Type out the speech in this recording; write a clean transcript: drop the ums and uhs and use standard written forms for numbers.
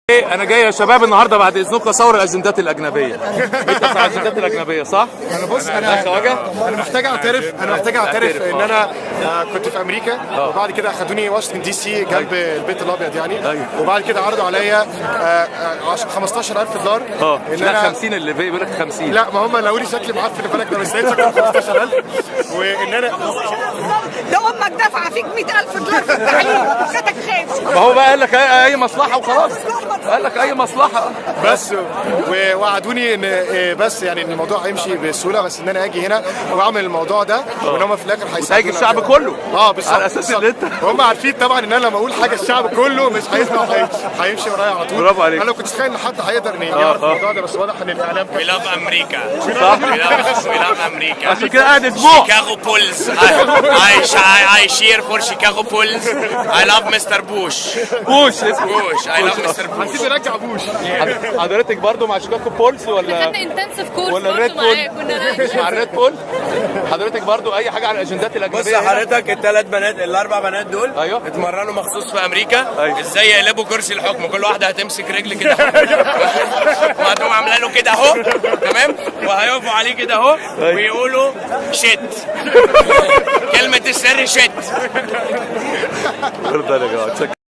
انا جاي يا شباب النهارده بعد اذنكم اصور الاجندات الاجنبيه. انت بتاع الاجندات الاجنبيه صح؟ انا بص انا محتاج اعترف ان انا كنت في امريكا وبعد كده اخدوني واشنطن دي سي جنب البيت الابيض يعني. وبعد كده عرضوا عليا $15,000 ان انا 50 اللي بيقول لك 50. لا ما هم لقوا لي شكلي معفن بالك ده، بس لقيت شكلي 15,000 وان انا ده امك دافعه فيك $100,000 في التعليم خدك خايف. ما هو بقى قال لك اي مصلحه وخلاص، قال لك اي مصلحه بس ووعدوني ان بس يعني ان الموضوع هيمشي بسهوله، بس ان انا اجي هنا واعمل الموضوع ده وان هم في الاخر هيساعدونا. هيجي الشعب كله بالظبط على اساس ان انت هم عارفين طبعا ان انا لما اقول حاجه الشعب كله مش هيسمع هيمشي ورايا على طول. برافو عليك. انا كنت متخيل ان حد هيقدر ان يعرف الموضوع ده، بس واضح ان الاعلام We love America. صح؟ We love America. عشان كده قاعد اسبوع. Chicago Bulls. I cheer for Chicago Bulls. I love Mr. Bush. بوش Bush. I love Mr. Bush. عايزين نرجع بوش. حضرتك برضو مع شيكاغو بولز ولا خدنا انتنسيف كورس ولا برضه الريد معاه بول؟ كنا مع الريد بول. حضرتك برضو اي حاجه على الاجندات الاجنبيه؟ بص حضرتك الاربع بنات دول ايوه اتمرنوا مخصوص في امريكا أيوة. ازاي يقلبوا كرسي الحكم. كل واحده هتمسك رجل كده وهتقوم عامله له كده اهو تمام، وهيقفوا عليه كده اهو ويقولوا شت. كلمه السر شت. اتفضل يا جماعه.